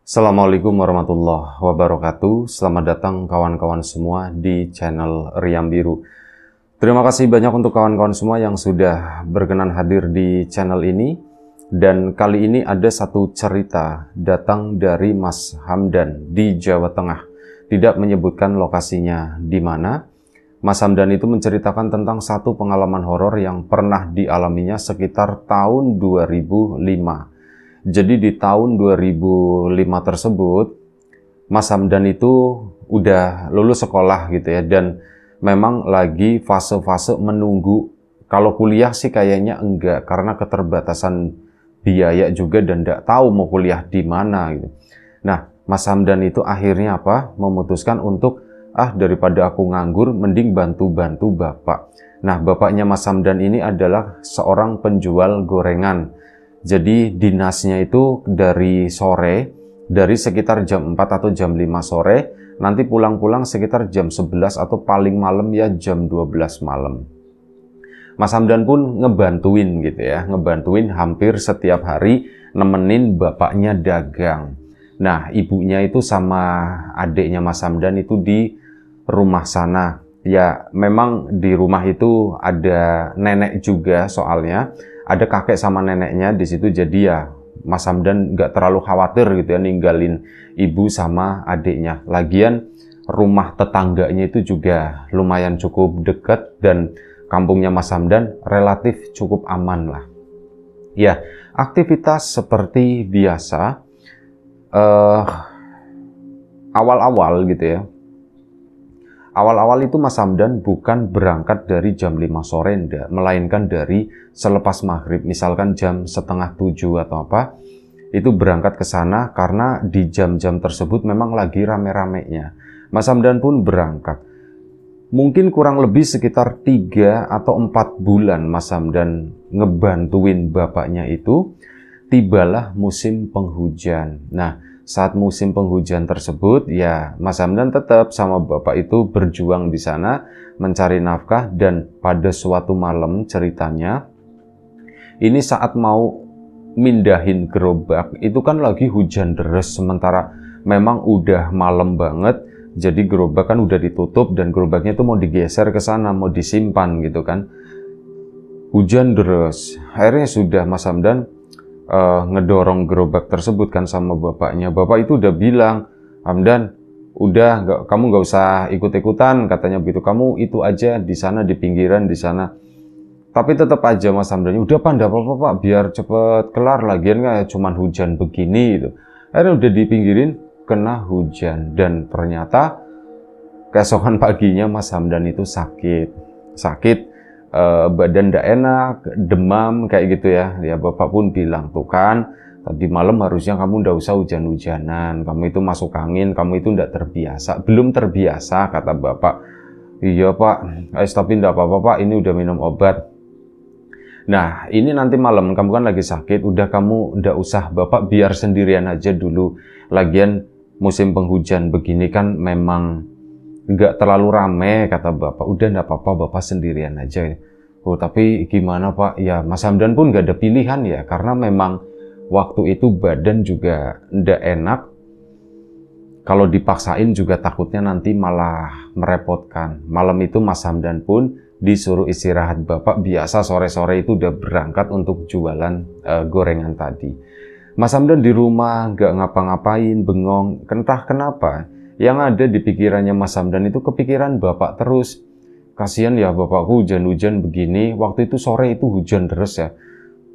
Assalamualaikum warahmatullahi wabarakatuh. Selamat datang kawan-kawan semua di channel Riam Biru. Terima kasih banyak untuk kawan-kawan semua yang sudah berkenan hadir di channel ini. Dan kali ini ada satu cerita datang dari Mas Hamdan di Jawa Tengah. Tidak menyebutkan lokasinya di mana. Mas Hamdan itu menceritakan tentang satu pengalaman horor yang pernah dialaminya sekitar tahun 2005. Jadi di tahun 2005 tersebut, Mas Hamdan itu udah lulus sekolah gitu ya, dan memang lagi fase-fase menunggu. Kalau kuliah sih kayaknya enggak, karena keterbatasan biaya juga dan enggak tahu mau kuliah di mana gitu. Nah, Mas Hamdan itu akhirnya memutuskan untuk, daripada aku nganggur, mending bantu-bantu bapak. Nah, bapaknya Mas Hamdan ini adalah seorang penjual gorengan. Jadi dinasnya itu dari sore, dari sekitar jam 4 atau jam 5 sore, nanti pulang-pulang sekitar jam 11 atau paling malam ya jam 12 malam. Mas Hamdan pun ngebantuin gitu ya, ngebantuin hampir setiap hari nemenin bapaknya dagang. Nah, ibunya itu sama adiknya Mas Hamdan itu di rumah sana. Ya, memang di rumah itu ada nenek juga soalnya. Ada kakek sama neneknya di situ, jadi ya Mas Hamdan nggak terlalu khawatir gitu ya ninggalin ibu sama adiknya. Lagian rumah tetangganya itu juga lumayan cukup dekat dan kampungnya Mas Hamdan relatif cukup aman lah. Ya, aktivitas seperti biasa awal-awal gitu ya. Awal-awal itu Mas Hamdan bukan berangkat dari jam 5 sore enggak, melainkan dari selepas maghrib, misalkan jam setengah 7 atau apa, itu berangkat ke sana karena di jam-jam tersebut memang lagi rame-ramenya. Mas Hamdan pun berangkat. Mungkin kurang lebih sekitar 3 atau 4 bulan Mas Hamdan ngebantuin bapaknya itu, tibalah musim penghujan. Nah, saat musim penghujan tersebut, ya Mas Hamdan tetap sama bapak itu berjuang di sana, mencari nafkah, dan pada suatu malam ceritanya, ini saat mau mindahin gerobak, itu kan lagi hujan deras, sementara memang udah malam banget, jadi gerobak kan udah ditutup, dan gerobaknya itu mau digeser ke sana, mau disimpan gitu kan. Hujan deras, akhirnya sudah Mas Hamdan ngedorong gerobak tersebut kan sama bapaknya. Bapak itu udah bilang, Hamdan, udah kamu nggak usah ikut-ikutan, katanya begitu. Kamu itu aja di sana, di pinggiran di sana. Tapi tetap aja Mas Hamdan, udah nggak apa-apa pak, biar cepet kelar, lagian nggak cuman hujan begini gitu. Akhirnya udah dipinggirin, kena hujan, dan ternyata keesokan paginya Mas Hamdan itu sakit. Badan ndak enak, demam kayak gitu ya. Ya bapak pun bilang, tuh kan tadi malam harusnya kamu ndak usah hujan-hujanan, kamu itu masuk angin, kamu itu ndak terbiasa. Belum terbiasa, kata bapak. Iya pak, tapi ndak apa-apa pak, ini udah minum obat. Nah, ini nanti malam kamu kan lagi sakit, udah kamu ndak usah, bapak biar sendirian aja dulu. Lagian musim penghujan begini kan memang nggak terlalu rame, kata bapak. Udah nggak apa-apa, bapak sendirian aja. Oh, tapi gimana pak? Ya Mas Hamdan pun nggak ada pilihan ya, karena memang waktu itu badan juga nggak enak. Kalau dipaksain juga takutnya nanti malah merepotkan. Malam itu Mas Hamdan pun disuruh istirahat. Bapak biasa sore-sore itu udah berangkat untuk jualan gorengan tadi. Mas Hamdan di rumah nggak ngapa-ngapain, bengong. Entah kenapa, yang ada di pikirannya Mas Hamdan itu kepikiran bapak terus. Kasihan ya bapakku, hujan-hujan begini. Waktu itu sore itu hujan deras ya.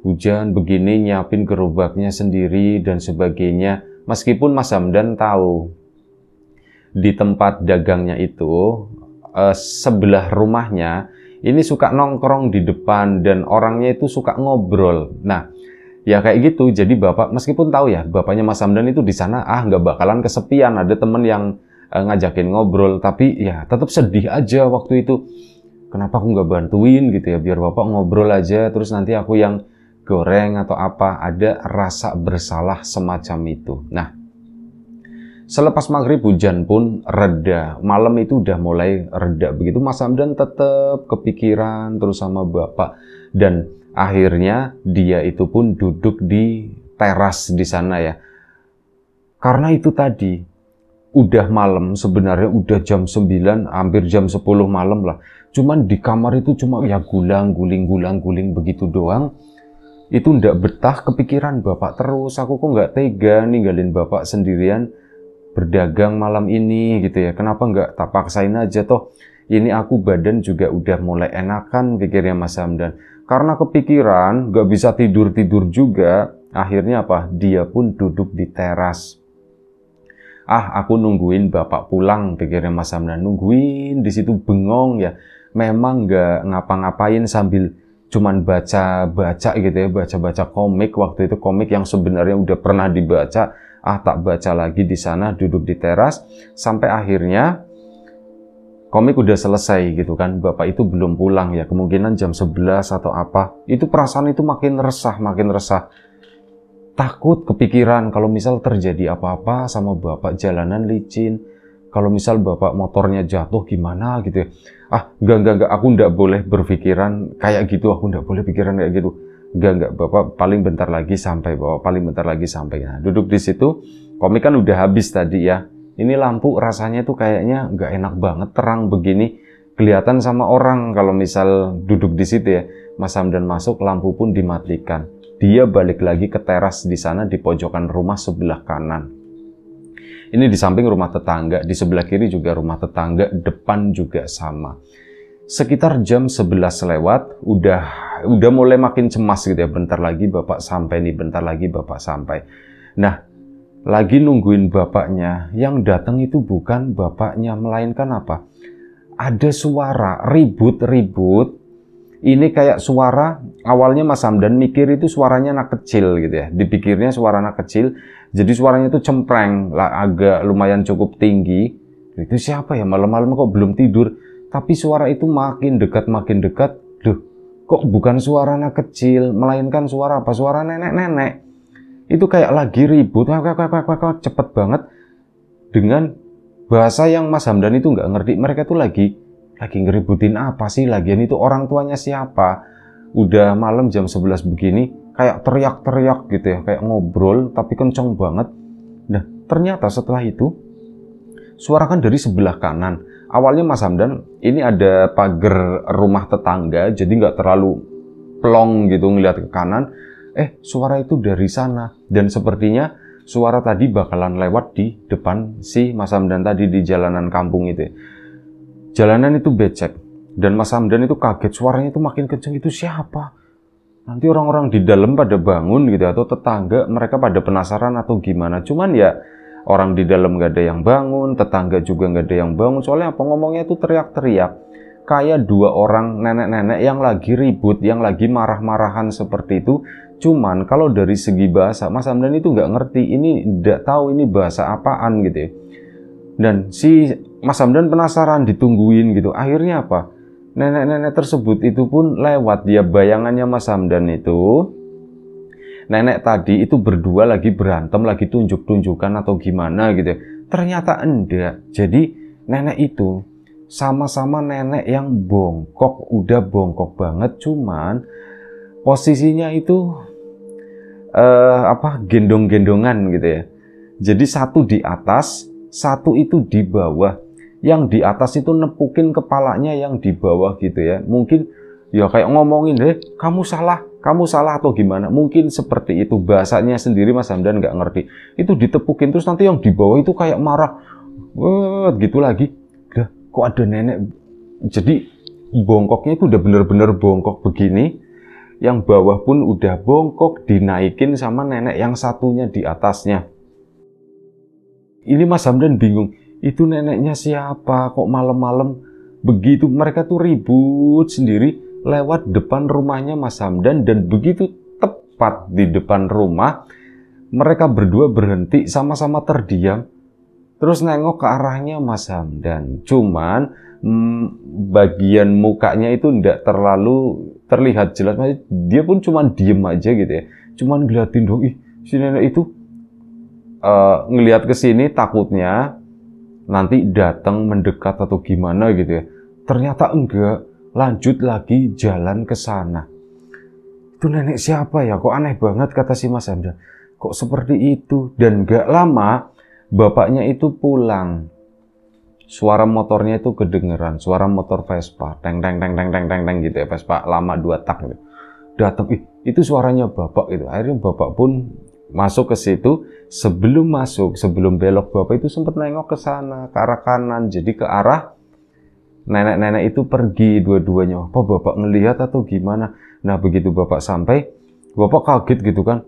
Hujan begini, nyiapin gerobaknya sendiri dan sebagainya. Meskipun Mas Hamdan tahu di tempat dagangnya itu sebelah rumahnya ini suka nongkrong di depan dan orangnya itu suka ngobrol. Nah, ya kayak gitu. Jadi bapak meskipun tahu ya bapaknya Mas Hamdan itu di sana nggak bakalan kesepian, ada temen yang ngajakin ngobrol, tapi ya tetap sedih aja waktu itu. Kenapa aku nggak bantuin gitu ya, biar bapak ngobrol aja, terus nanti aku yang goreng atau apa. Ada rasa bersalah semacam itu. Nah, selepas maghrib hujan pun reda, malam itu udah mulai reda. Begitu Mas Hamdan tetap kepikiran terus sama bapak, dan akhirnya dia itu pun duduk di teras di sana ya. Karena itu tadi, udah malam, sebenarnya udah jam 9, hampir jam 10 malam lah. Cuman di kamar itu cuma ya guling begitu doang. Itu ndak betah, kepikiran bapak terus. Aku kok nggak tega ninggalin bapak sendirian berdagang malam ini gitu ya. Kenapa nggak tak paksain aja toh. Ini aku badan juga udah mulai enakan, pikirnya Mas Hamdan. Karena kepikiran, nggak bisa tidur-tidur juga. Akhirnya apa? Dia pun duduk di teras. Aku nungguin bapak pulang, pikirnya Mas Hamdan. Nungguin di situ bengong ya. Memang nggak ngapa-ngapain sambil cuman baca-baca gitu ya, baca-baca komik. Waktu itu komik yang sebenarnya udah pernah dibaca, tak baca lagi di sana, duduk di teras, sampai akhirnya komik udah selesai gitu kan, bapak itu belum pulang ya, kemungkinan jam 11 atau apa. Itu perasaan itu makin resah. Takut, kepikiran kalau misal terjadi apa-apa sama bapak, jalanan licin. Kalau misal bapak motornya jatuh gimana gitu ya. Enggak, aku enggak boleh berpikiran kayak gitu, aku enggak boleh pikiran kayak gitu. Enggak, bapak paling bentar lagi sampai, Nah, duduk di situ, komik kan udah habis tadi ya. Ini lampu rasanya tuh kayaknya enggak enak banget, terang begini. Kelihatan sama orang kalau misal duduk di situ ya. Mas Hamdan masuk, lampu pun dimatikan. Dia balik lagi ke teras di sana di pojokan rumah sebelah kanan. Ini di samping rumah tetangga, di sebelah kiri juga rumah tetangga, depan juga sama. Sekitar jam 11 lewat, udah mulai makin cemas gitu ya. Bentar lagi bapak sampai nih, bentar lagi bapak sampai. Nah, lagi nungguin bapaknya, yang datang itu bukan bapaknya, melainkan apa? Ada suara ribut-ribut. Ini kayak suara, awalnya Mas Hamdan mikir itu suaranya anak kecil gitu ya. Dipikirnya suara anak kecil, jadi suaranya itu cempreng, agak lumayan cukup tinggi. Itu siapa ya, malam-malam kok belum tidur? Tapi suara itu makin dekat. Loh, kok bukan suara anak kecil, melainkan suara apa? Suara nenek-nenek. Itu kayak lagi ribut, cepet banget. Dengan bahasa yang Mas Hamdan itu nggak ngerti. Mereka tuh lagi ngeributin apa sih? Lagian itu orang tuanya siapa? Udah malam jam 11 begini, kayak teriak-teriak gitu ya, kayak ngobrol tapi kenceng banget. Nah, ternyata setelah itu suara kan dari sebelah kanan. Awalnya Mas Hamdan, ini ada pagar rumah tetangga, jadi nggak terlalu plong gitu ngeliat ke kanan. Suara itu dari sana, dan sepertinya suara tadi bakalan lewat di depan si Mas Hamdan tadi di jalanan kampung itu ya. Jalanan itu becek, dan Mas Hamdan itu kaget, suaranya itu makin kenceng. Itu siapa? Nanti orang-orang di dalam pada bangun gitu, atau tetangga mereka pada penasaran atau gimana. Cuman ya orang di dalam gak ada yang bangun, tetangga juga gak ada yang bangun. Soalnya apa, ngomongnya itu teriak-teriak, kayak dua orang nenek-nenek yang lagi ribut, yang lagi marah-marahan seperti itu. Cuman kalau dari segi bahasa, Mas Hamdan itu gak ngerti, ini gak tahu ini bahasa apaan gitu ya. Dan si Mas Hamdan penasaran, ditungguin gitu. Akhirnya apa? Nenek-nenek tersebut itu pun lewat. Dia bayangannya Mas Hamdan itu, nenek tadi itu berdua lagi berantem, lagi tunjuk-tunjukkan atau gimana gitu. Ternyata enggak. Jadi nenek itu sama-sama nenek yang bongkok, udah bongkok banget. Cuman posisinya itu gendong-gendongan gitu ya. Jadi satu di atas, satu itu di bawah. Yang di atas itu nepukin kepalanya yang di bawah gitu ya. Mungkin ya kayak ngomongin, kamu salah atau gimana. Mungkin seperti itu, bahasanya sendiri Mas Hamdan nggak ngerti. Itu ditepukin, terus nanti yang di bawah itu kayak marah, gitu lagi. Kok ada nenek? Jadi bongkoknya itu udah bener-bener bongkok begini. Yang bawah pun udah bongkok, dinaikin sama nenek yang satunya di atasnya. Ini Mas Hamdan bingung, itu neneknya siapa? Kok malam-malam begitu? Mereka tuh ribut sendiri lewat depan rumahnya Mas Hamdan, dan begitu tepat di depan rumah, mereka berdua berhenti, sama-sama terdiam, terus nengok ke arahnya Mas Hamdan. Cuman bagian mukanya itu tidak terlalu terlihat jelas, dia pun cuman diem aja gitu ya, cuman ngeliatin dong. Si nenek itu ngelihat ke sini, takutnya nanti datang mendekat atau gimana gitu ya. Ternyata enggak, lanjut lagi jalan ke sana. Itu nenek siapa ya? Kok aneh banget, kata si Mas Hamdan. Kok seperti itu? Dan enggak lama bapaknya itu pulang. Suara motornya itu kedengeran, suara motor Vespa, teng teng teng teng teng teng teng gitu ya, Vespa lama 2 tak gitu. Datang, itu suaranya bapak gitu. Akhirnya bapak pun masuk ke situ. Sebelum masuk, sebelum belok, bapak itu sempat nengok ke sana, ke arah kanan, jadi ke arah nenek-nenek itu pergi dua-duanya. Apa bapak ngelihat atau gimana? Nah, begitu bapak sampai, bapak kaget gitu kan.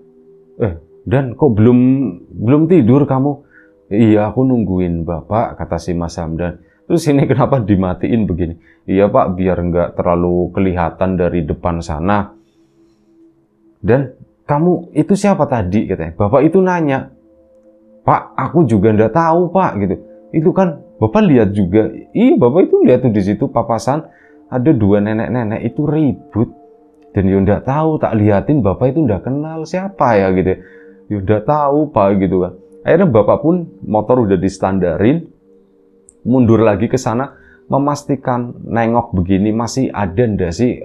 Dan kok belum tidur kamu? Iya, aku nungguin bapak, kata si Mas Hamdan. Terus ini kenapa dimatiin begini? Iya pak, biar nggak terlalu kelihatan dari depan sana. Dan kamu itu siapa tadi? Katanya. Bapak itu nanya. Pak, aku juga nggak tahu pak, gitu. Itu kan bapak lihat juga. Iya, bapak itu lihat tuh di situ papasan ada 2 nenek-nenek itu ribut. Dan ya nggak tahu, tak liatin bapak itu nggak kenal siapa ya gitu. Ya nggak tahu pak gitu kan. Akhirnya bapak pun motor udah distandarin, mundur lagi ke sana, memastikan nengok begini masih ada ndak sih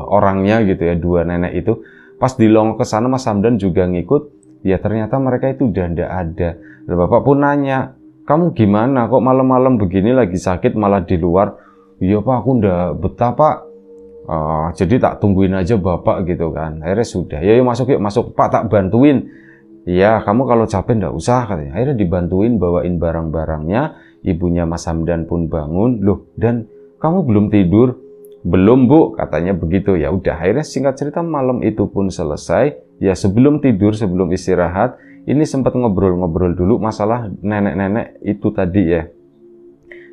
orangnya gitu ya, 2 nenek itu. Pas dilongok ke sana Mas Hamdan juga ngikut, ya ternyata mereka itu udah ndak ada. Dan bapak pun nanya, kamu gimana kok malam-malam begini lagi sakit malah di luar? Iya pak, aku ndak betah pak. Jadi tak tungguin aja bapak gitu kan. Akhirnya sudah, ya yuk masuk pak, tak bantuin. Iya, kamu kalau capek ndak usah katanya. Akhirnya dibantuin bawain barang-barangnya. Ibunya Mas Hamdan pun bangun. Loh, dan kamu belum tidur? Belum bu, katanya begitu. Ya udah, akhirnya singkat cerita malam itu pun selesai. Ya sebelum tidur, sebelum istirahat, ini sempat ngobrol-ngobrol dulu masalah nenek-nenek itu tadi ya.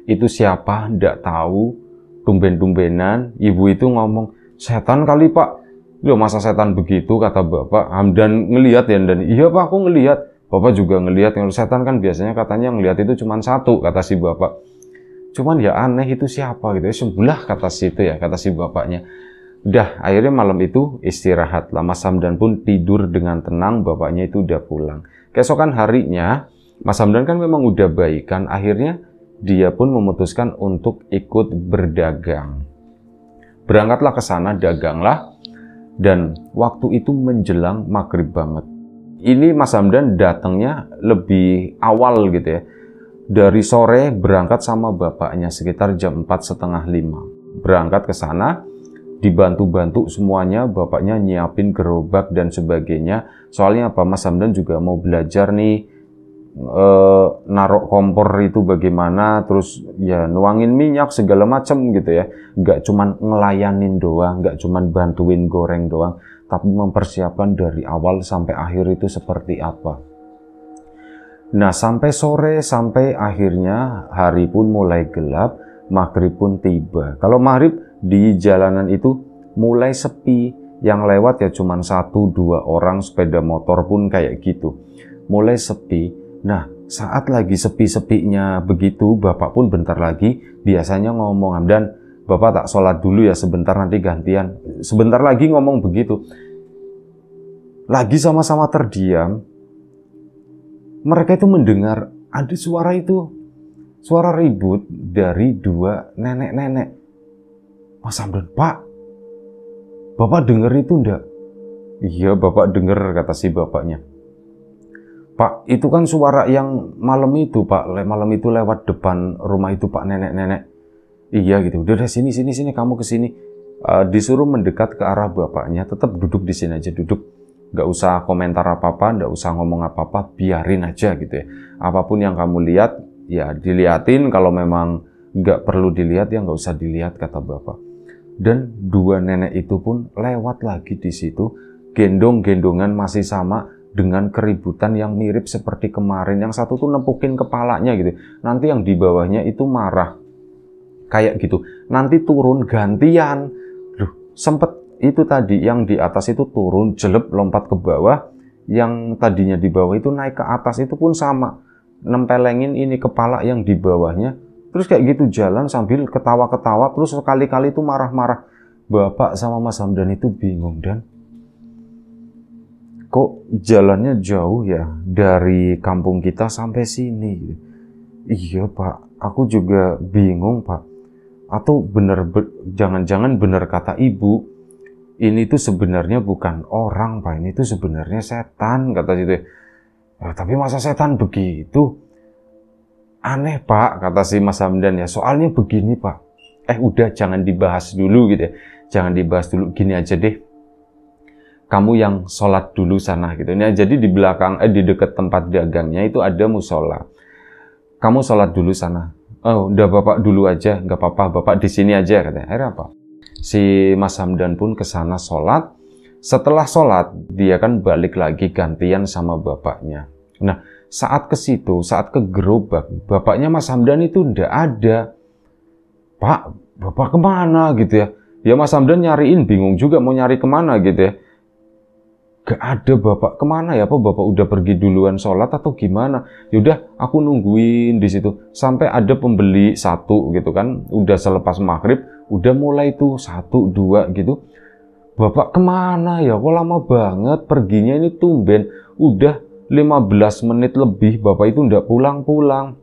Itu siapa? Ndak tahu. Tumben-tumbenan, ibu itu ngomong, setan kali pak. Loh masa setan begitu, kata bapak. Hamdan ngelihat ya, dan iya pak aku ngelihat. Bapak juga ngelihat. Kalau setan kan biasanya katanya ngelihat itu cuma 1, kata si bapak. Cuman ya aneh itu siapa gitu ya, sebelah kata si itu ya, kata si bapaknya. Udah akhirnya malam itu istirahat lah. Mas Hamdan pun tidur dengan tenang, bapaknya itu udah pulang. Keesokan harinya Mas Hamdan kan memang udah baikan. Akhirnya dia pun memutuskan untuk ikut berdagang. Berangkatlah ke sana, daganglah. Dan waktu itu menjelang maghrib banget. Ini Mas Hamdan datangnya lebih awal gitu ya. Dari sore berangkat sama bapaknya sekitar jam 4:30. Berangkat ke sana, dibantu-bantu semuanya, bapaknya nyiapin gerobak dan sebagainya. Soalnya apa, Mas Hamdan juga mau belajar nih, narok kompor itu bagaimana, terus ya nuangin minyak segala macam gitu ya. Nggak cuman ngelayanin doang, nggak cuman bantuin goreng doang, tapi mempersiapkan dari awal sampai akhir itu seperti apa. Nah sampai sore, sampai akhirnya hari pun mulai gelap, maghrib pun tiba. Kalau maghrib di jalanan itu mulai sepi, yang lewat ya cuman 1-2 orang, sepeda motor pun kayak gitu. Mulai sepi. Nah, saat lagi sepi-sepinya begitu, bapak pun bentar lagi biasanya ngomong, Hamdan, bapak tak sholat dulu ya sebentar, nanti gantian. Sebentar lagi ngomong begitu. Lagi sama-sama terdiam, mereka itu mendengar ada suara itu, suara ribut dari 2 nenek-nenek. Mas Hamdan, pak, bapak denger itu enggak? Iya, bapak denger, kata si bapaknya. Pak, itu kan suara yang malam itu, Pak. Malam itu lewat depan rumah itu, Pak, nenek-nenek. Iya gitu. Udah sini, kamu ke sini. Disuruh mendekat ke arah bapaknya. Tetap duduk di sini aja, duduk. Nggak usah komentar apa-apa, nggak usah ngomong apa-apa, biarin aja gitu ya. Apapun yang kamu lihat, ya diliatin. Kalau memang nggak perlu dilihat, ya nggak usah dilihat, kata bapak. Dan 2 nenek itu pun lewat lagi di situ. Gendong-gendongan masih sama, dengan keributan yang mirip seperti kemarin. Yang satu tuh nempukin kepalanya gitu. Nanti yang di bawahnya itu marah. Kayak gitu. Nanti turun gantian. Loh, sempet itu tadi yang di atas itu turun, jelep lompat ke bawah. Yang tadinya di bawah itu naik ke atas itu pun sama. Nempelengin ini kepala yang di bawahnya. Terus kayak gitu jalan sambil ketawa-ketawa. Terus sekali-kali itu marah-marah. Bapak sama Mas Hamdan itu bingung, dan kok jalannya jauh ya dari kampung kita sampai sini? Iya pak, aku juga bingung pak. Atau jangan-jangan bener kata ibu, ini tuh sebenarnya bukan orang pak, ini tuh sebenarnya setan, kata situ. Tapi masa setan begitu? Aneh Pak, kata si Mas Hamdan ya, soalnya begini Pak. Udah jangan dibahas dulu gitu ya. Jangan dibahas dulu, gini aja deh. Kamu yang sholat dulu sana gitu. Nah, jadi di belakang, di dekat tempat dagangnya itu ada musola. Kamu sholat dulu sana. Oh, udah Bapak dulu aja, nggak apa-apa, Bapak di sini aja katanya. Akhirnya apa? Si Mas Hamdan pun ke sana sholat. Setelah sholat, dia kan balik lagi gantian sama bapaknya. Nah, saat ke situ, saat ke gerobak, bapaknya Mas Hamdan itu ndak ada. Pak, Bapak kemana gitu ya? Ya Mas Hamdan nyariin, bingung juga mau nyari kemana gitu ya. Gak ada Bapak, kemana ya? Apa Bapak udah pergi duluan sholat atau gimana? Yaudah, aku nungguin di situ sampai ada pembeli satu gitu kan. Udah selepas maghrib, udah mulai tuh 1, 2 gitu. Bapak kemana ya? Kok lama banget perginya ini tumben. Udah 15 menit lebih Bapak itu ndak pulang-pulang.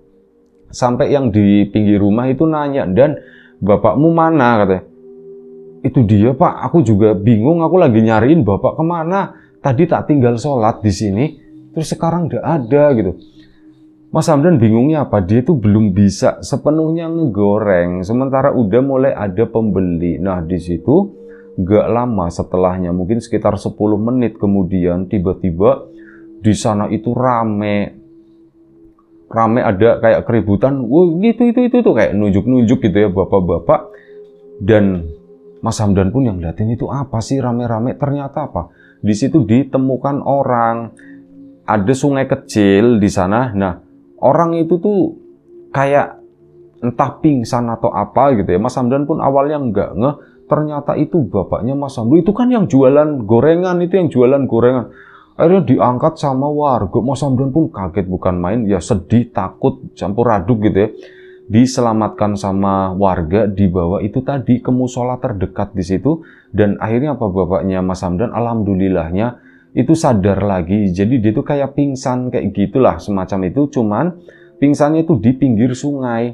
Sampai yang di pinggir rumah itu nanya, "Dan Bapakmu mana?" katanya. "Itu dia Pak, aku juga bingung, aku lagi nyariin Bapak kemana. Tadi tak tinggal sholat di sini, terus sekarang nggak ada gitu." Mas Hamdan bingungnya apa? Dia tuh belum bisa sepenuhnya ngegoreng, sementara udah mulai ada pembeli. Nah di situ nggak lama setelahnya, mungkin sekitar 10 menit kemudian tiba-tiba di sana itu rame ada kayak keributan. Wah itu tuh kayak nunjuk-nunjuk gitu ya bapak-bapak. Dan Mas Hamdan pun yang liatin itu apa sih rame-rame, ternyata apa? Di situ ditemukan orang, ada sungai kecil di sana. Nah, orang itu tuh kayak entah pingsan atau apa gitu ya. Mas Hamdan pun awalnya nggak ngeh, ternyata itu bapaknya Mas Hamdan. Itu kan yang jualan gorengan, itu yang jualan gorengan. Akhirnya diangkat sama warga. Mas Hamdan pun kaget bukan main, ya sedih, takut, campur aduk gitu ya. Diselamatkan sama warga, dibawa itu tadi ke musola terdekat di situ. Dan akhirnya apa bapaknya Mas Hamdan, alhamdulillahnya itu sadar lagi. Jadi dia tuh kayak pingsan kayak gitulah semacam itu, cuman pingsannya itu di pinggir sungai.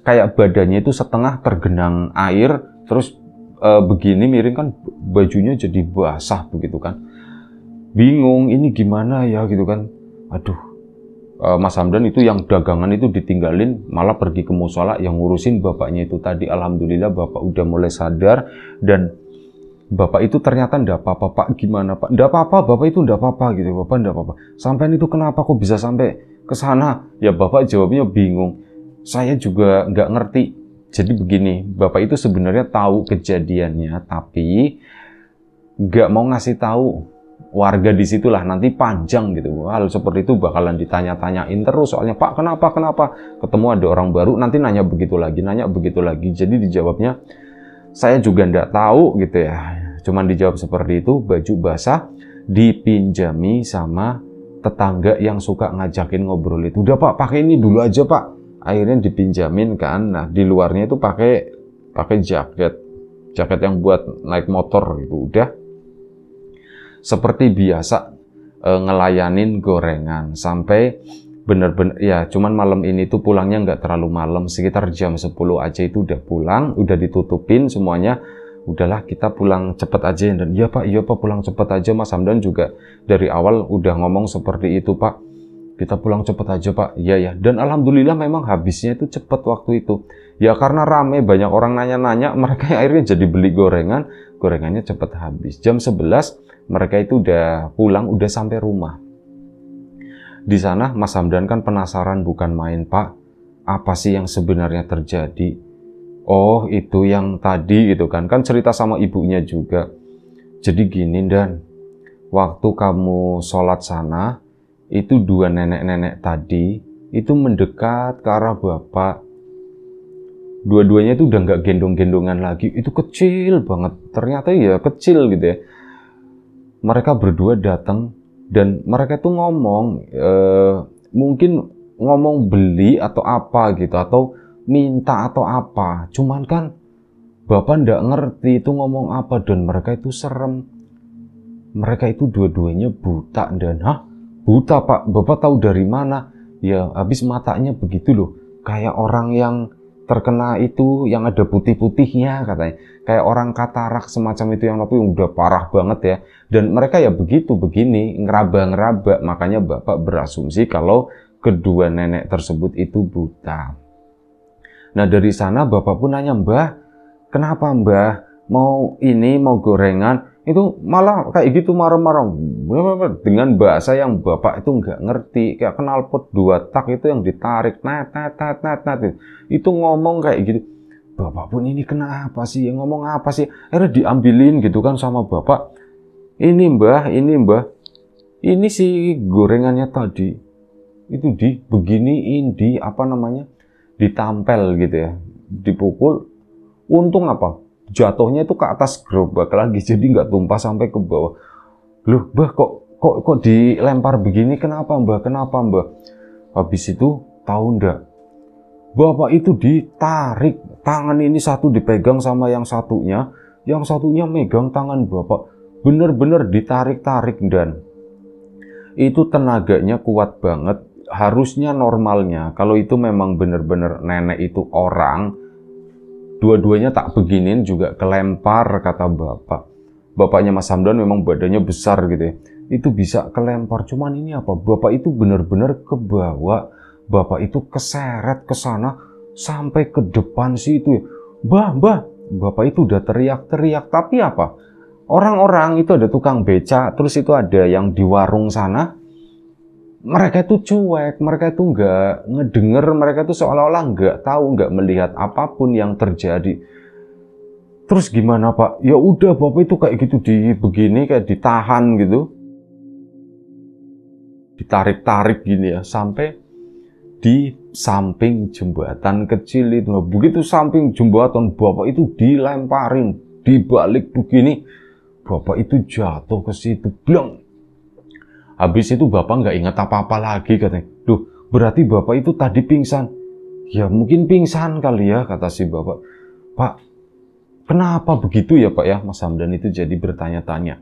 Kayak badannya itu setengah tergenang air, terus begini miring kan, bajunya jadi basah begitu kan. Bingung ini gimana ya gitu kan. Aduh, Mas Hamdan itu yang dagangan itu ditinggalin, malah pergi ke musola yang ngurusin bapaknya itu tadi. Alhamdulillah bapak udah mulai sadar. Dan bapak itu ternyata ndak apa-apa. Pak gimana Pak? Ndak apa-apa, bapak itu ndak apa-apa gitu. Bapak ndak apa-apa. Sampai itu kenapa kok bisa sampai ke sana? Ya bapak jawabnya bingung. Saya juga nggak ngerti. Jadi begini, bapak itu sebenarnya tahu kejadiannya, tapi nggak mau ngasih tahu warga di situlah, nanti panjang gitu. Hal seperti itu bakalan ditanya-tanyain terus, soalnya Pak kenapa ketemu ada orang baru nanti nanya begitu lagi. Jadi dijawabnya saya juga ndak tahu gitu ya, cuman dijawab seperti itu. Baju basah dipinjami sama tetangga yang suka ngajakin ngobrol itu. Udah Pak, pakai ini dulu aja Pak. Akhirnya dipinjamin kan. Nah di luarnya itu pakai jaket yang buat naik motor gitu. Udah seperti biasa ngelayanin gorengan sampai bener-bener ya. Cuman malam ini tuh pulangnya nggak terlalu malam, sekitar jam 10 aja itu udah pulang, udah ditutupin semuanya. Udahlah kita pulang cepet aja. Dan iya Pak pulang cepet aja. Mas Hamdan juga dari awal udah ngomong seperti itu, Pak, kita pulang cepet aja Pak. Iya ya. Dan alhamdulillah memang habisnya itu cepet waktu itu. Ya karena rame, banyak orang nanya-nanya, mereka akhirnya jadi beli gorengannya cepet habis. Jam 11 mereka itu udah pulang, udah sampai rumah. Di sana Mas Hamdan kan penasaran bukan main, Pak. Apa sih yang sebenarnya terjadi? Oh, itu yang tadi gitu kan. Kan cerita sama ibunya juga. Jadi gini, Dan. Waktu kamu sholat sana, itu dua nenek-nenek tadi, itu mendekat ke arah Bapak. Dua-duanya itu udah nggak gendong-gendongan lagi. Itu kecil banget. Ternyata ya kecil gitu ya. Mereka berdua datang dan mereka tuh ngomong, mungkin ngomong beli atau apa gitu, atau minta atau apa. Cuman kan Bapak ndak ngerti itu ngomong apa, dan mereka itu serem. Mereka itu dua-duanya buta. Dan buta Pak? Bapak tahu dari mana? Ya habis matanya begitu loh, kayak orang yang terkena itu yang ada putih-putihnya katanya, kayak orang katarak semacam itu, yang tapi udah parah banget ya. Dan mereka ya begini ngeraba-ngeraba. Makanya Bapak berasumsi kalau kedua nenek tersebut itu buta. Nah dari sana bapak pun nanya, "Mbah, kenapa Mbah mau gorengan?" Itu malah kayak gitu marah-marah dengan bahasa yang bapak itu nggak ngerti, kayak knalpot 2 tak itu yang ditarik, net, itu ngomong kayak gitu. Bapak pun ini kenapa sih, ngomong apa sih? Akhirnya diambilin gitu kan sama bapak. Ini Mbah, ini si gorengannya tadi itu dibeginiin, ditampel gitu ya, dipukul. Untung apa? Jatuhnya itu ke atas gerobak lagi, jadi nggak tumpah sampai ke bawah. Loh, Mbah, kok dilempar begini? Kenapa Mbah? Habis itu tahu ndak? Bapak itu ditarik, tangan ini satu dipegang sama yang satunya megang tangan bapak. Bener-bener ditarik-tarik, dan itu tenaganya kuat banget. Harusnya normalnya, kalau itu memang bener-bener nenek itu orang, dua-duanya tak beginin juga kelempar, kata bapak. Bapaknya Mas Hamdan memang badannya besar gitu ya. Itu bisa kelempar, cuman ini apa? Bapak itu benar-benar kebawa. Bapak itu keseret ke sana sampai ke depan situ. Mbah. Bapak itu udah teriak-teriak, tapi apa? Orang-orang itu ada tukang beca, terus itu ada yang di warung sana. Mereka itu cuek, mereka itu nggak ngedenger, mereka itu seolah-olah nggak tahu, nggak melihat apapun yang terjadi. Terus gimana Pak? Ya udah, bapak itu kayak gitu begini, kayak ditahan gitu, ditarik-tarik gini ya, sampai di samping jembatan kecil itu. Nah, begitu samping jembatan, bapak itu dilemparin, dibalik begini, bapak itu jatuh ke situ, blong. Habis itu bapak nggak ingat apa-apa lagi, katanya. Duh, berarti bapak itu tadi pingsan. Ya mungkin pingsan kali ya, kata si bapak. Pak, kenapa begitu ya Pak ya? Mas Hamdan itu jadi bertanya-tanya.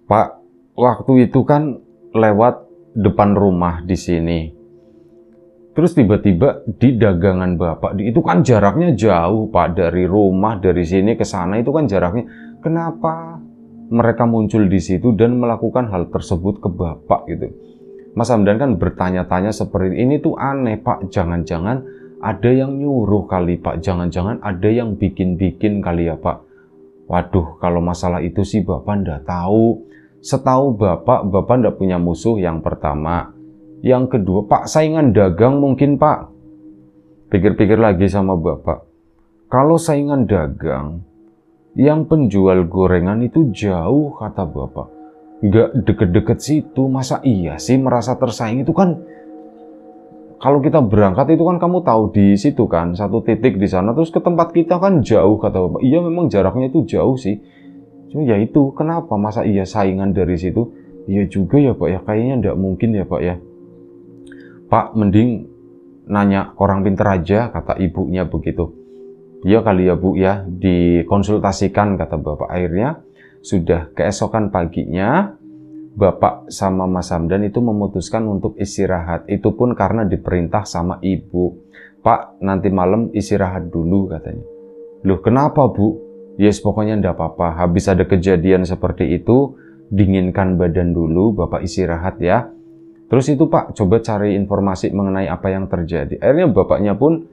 Pak, waktu itu kan lewat depan rumah di sini. Terus tiba-tiba di dagangan bapak, itu kan jaraknya jauh Pak, dari rumah, dari sini ke sana itu kan jaraknya. Kenapa mereka muncul di situ dan melakukan hal tersebut ke bapak gitu? Mas Hamdan kan bertanya-tanya seperti ini tuh aneh Pak, jangan-jangan ada yang nyuruh kali Pak, jangan-jangan ada yang bikin-bikin kali ya Pak. Waduh, kalau masalah itu sih bapak ndak tahu. Setahu bapak ndak punya musuh, yang pertama. Yang kedua, Pak, saingan dagang mungkin Pak. Pikir-pikir lagi sama bapak. Kalau saingan dagang, yang penjual gorengan itu jauh, kata bapak. Nggak deket-deket situ, masa iya sih merasa tersaing? Itu kan, kalau kita berangkat itu kan kamu tahu di situ kan, satu titik di sana, terus ke tempat kita kan jauh, kata bapak. Iya memang jaraknya itu jauh sih. Cuma ya itu, kenapa masa iya saingan dari situ? Iya juga ya Pak ya, kayaknya nggak mungkin ya Pak ya. Pak, mending nanya orang pintar aja, kata ibunya begitu. Iya kali ya Bu ya, dikonsultasikan, kata bapak. Akhirnya sudah keesokan paginya, bapak sama Mas Hamdan itu memutuskan untuk istirahat. Itu pun karena diperintah sama ibu. Pak, nanti malam istirahat dulu, katanya. Loh kenapa Bu? Yes, pokoknya enggak apa-apa. Habis ada kejadian seperti itu, dinginkan badan dulu, bapak istirahat ya. Terus itu Pak, coba cari informasi mengenai apa yang terjadi. Akhirnya bapaknya pun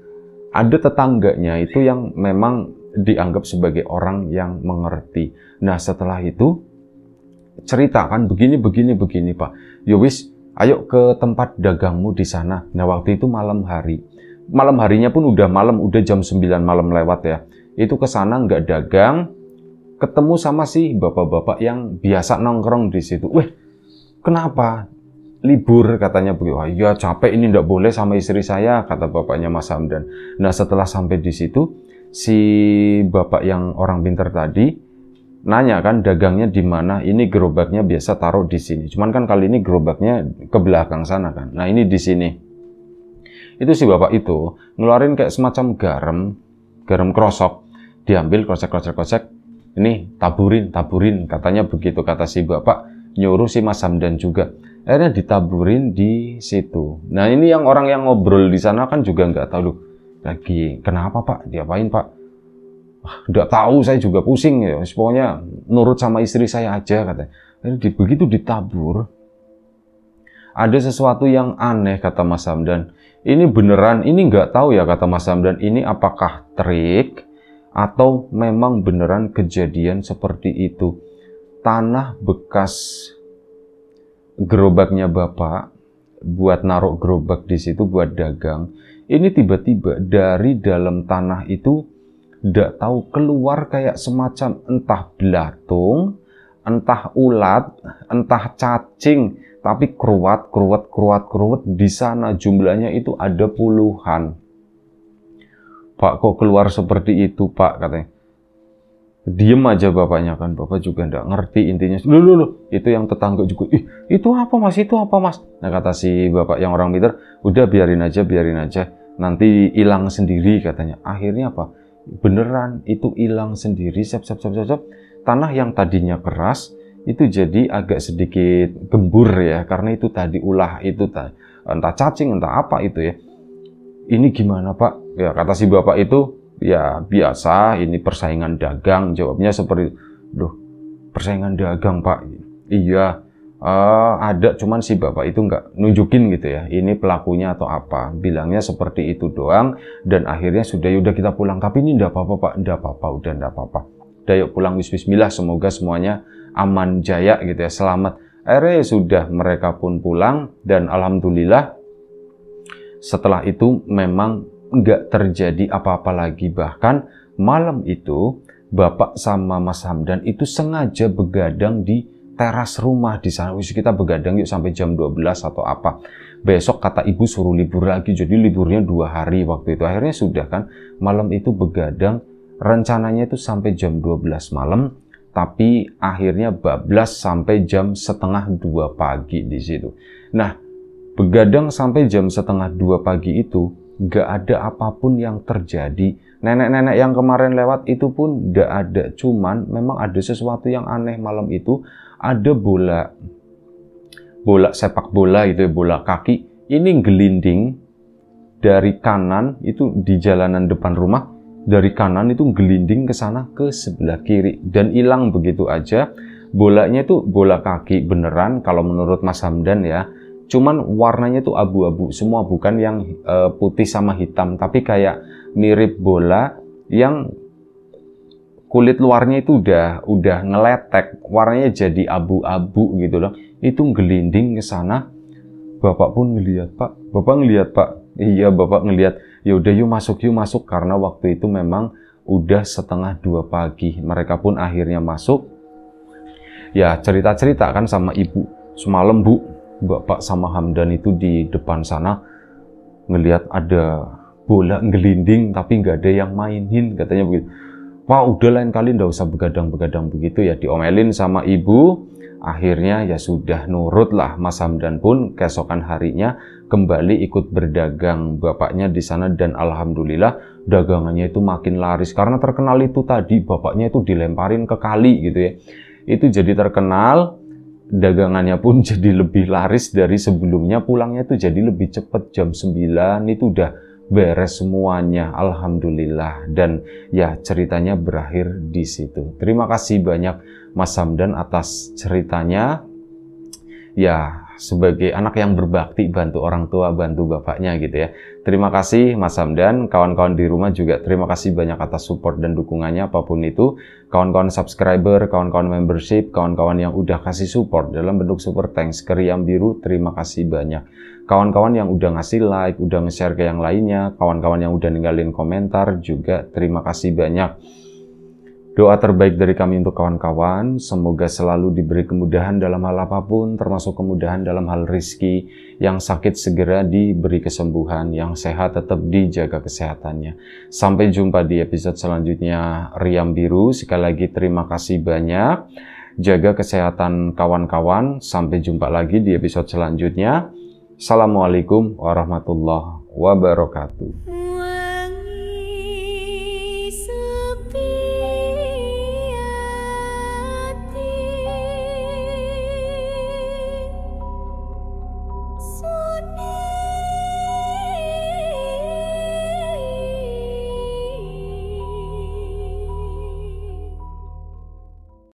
ada tetangganya itu yang memang dianggap sebagai orang yang mengerti. Nah setelah itu ceritakan begini Pak. Yowis, ayo ke tempat dagangmu di sana. Nah waktu itu malam hari. Malam harinya pun udah malam, udah jam 9 malam lewat ya. Itu ke sana nggak dagang, ketemu sama si bapak-bapak yang biasa nongkrong di situ. Weh, kenapa? Libur, katanya begitu. Wah, iya capek ini, ndak boleh sama istri saya, kata bapaknya Mas Hamdan. Nah setelah sampai di situ, si bapak yang orang pintar tadi nanya kan dagangnya di mana. Ini gerobaknya biasa taruh di sini. Cuman kan kali ini gerobaknya ke belakang sana kan. Nah ini di sini. Itu si bapak itu ngeluarin kayak semacam garam krosok. Diambil kocek. Ini taburin, katanya begitu, kata si bapak. Nyuruh si Mas Hamdan juga. Akhirnya ditaburin di situ. Nah ini yang orang yang ngobrol di sana kan juga nggak tahu lagi kenapa Pak, diapain Pak? Nggak tahu, saya juga pusing ya. Pokoknya nurut sama istri saya aja, katanya. Begitu ditabur, ada sesuatu yang aneh, kata Mas Hamdan. Ini beneran, ini nggak tahu ya, kata Mas Hamdan, ini apakah trik atau memang beneran kejadian seperti itu. Tanah bekas gerobaknya Bapak, buat naruh gerobak di situ buat dagang, ini tiba-tiba dari dalam tanah itu nggak tahu keluar kayak semacam entah belatung, entah ulat, entah cacing, tapi keruat di sana jumlahnya itu ada puluhan. Pak, kok keluar seperti itu, Pak, katanya. Diem aja bapaknya kan, bapak juga nggak ngerti intinya. Loh, itu yang tetangga juga, itu apa mas, itu apa mas? Nah kata si bapak yang orang pintar, udah biarin aja, nanti hilang sendiri katanya. Akhirnya apa? Beneran itu hilang sendiri, tanah yang tadinya keras itu jadi agak sedikit gembur ya, karena itu tadi ulah itu entah cacing entah apa itu ya. Ini gimana Pak? Ya kata si bapak itu, ya biasa, ini persaingan dagang. Jawabnya seperti, loh persaingan dagang Pak? Iya, ada, cuman si bapak itu nggak nunjukin gitu ya, ini pelakunya atau apa. Bilangnya seperti itu doang, dan akhirnya sudah, yaudah kita pulang. Tapi ini nggak apa-apa Pak, nggak apa-apa, udah nggak apa-apa. Udah yuk pulang, bismillah, semoga semuanya aman jaya gitu ya, selamat. Akhirnya sudah, mereka pun pulang, dan alhamdulillah setelah itu memang nggak terjadi apa-apa lagi. Bahkan malam itu Bapak sama Mas Hamdan itu sengaja begadang di teras rumah di sana. Wis kita begadang yuk sampai jam 12 atau apa. Besok kata ibu suruh libur lagi, jadi liburnya 2 hari waktu itu. Akhirnya sudah kan, malam itu begadang, rencananya itu sampai jam 12 malam, tapi akhirnya bablas sampai jam 1:30 pagi di situ. Nah, begadang sampai jam 1:30 pagi itu gak ada apapun yang terjadi. Nenek-nenek yang kemarin lewat itu pun gak ada. Cuman memang ada sesuatu yang aneh malam itu. Ada bola sepak bola itu, bola kaki. Ini gelinding dari kanan itu di jalanan depan rumah. Dari kanan itu gelinding ke sana ke sebelah kiri. Dan hilang begitu aja. Bolanya itu bola kaki beneran kalau menurut Mas Hamdan ya. Cuman warnanya tuh abu-abu semua, bukan yang putih sama hitam, tapi kayak mirip bola yang kulit luarnya itu udah ngeletek, warnanya jadi abu-abu gitu loh. Itu gelinding ke sana. Bapak pun ngelihat, Pak. Bapak ngelihat, Pak. Iya, Bapak ngelihat. Ya udah yuk masuk karena waktu itu memang udah 1:30 pagi. Mereka pun akhirnya masuk. Ya, cerita-cerita kan sama ibu. Semalam, Bu, Bapak sama Hamdan itu di depan sana ngelihat ada bola gelinding tapi nggak ada yang mainin, katanya begitu. Wah, udah lain kali nggak usah begadang-begadang begitu ya, diomelin sama ibu. Akhirnya ya sudah nurut lah. Mas Hamdan pun keesokan harinya kembali ikut berdagang bapaknya di sana, dan alhamdulillah dagangannya itu makin laris karena terkenal itu tadi, bapaknya itu dilemparin ke kali gitu ya. Itu jadi terkenal. Dagangannya pun jadi lebih laris dari sebelumnya, pulangnya itu jadi lebih cepat, jam 9 itu udah beres semuanya, alhamdulillah. Dan ya ceritanya berakhir di situ. Terima kasih banyak Mas Hamdan atas ceritanya. Ya, sebagai anak yang berbakti, bantu orang tua, bantu bapaknya gitu ya. Terima kasih Mas Hamdan. Kawan-kawan di rumah juga terima kasih banyak atas support dan dukungannya apapun itu. Kawan-kawan subscriber, kawan-kawan membership, kawan-kawan yang udah kasih support dalam bentuk super thanks ke Riam Biru, terima kasih banyak. Kawan-kawan yang udah ngasih like, udah nge-share ke yang lainnya, kawan-kawan yang udah ninggalin komentar juga terima kasih banyak. Doa terbaik dari kami untuk kawan-kawan, semoga selalu diberi kemudahan dalam hal apapun, termasuk kemudahan dalam hal rizki. Yang sakit segera diberi kesembuhan, yang sehat tetap dijaga kesehatannya. Sampai jumpa di episode selanjutnya Riam Biru. Sekali lagi terima kasih banyak. Jaga kesehatan kawan-kawan. Sampai jumpa lagi di episode selanjutnya. Assalamualaikum warahmatullahi wabarakatuh.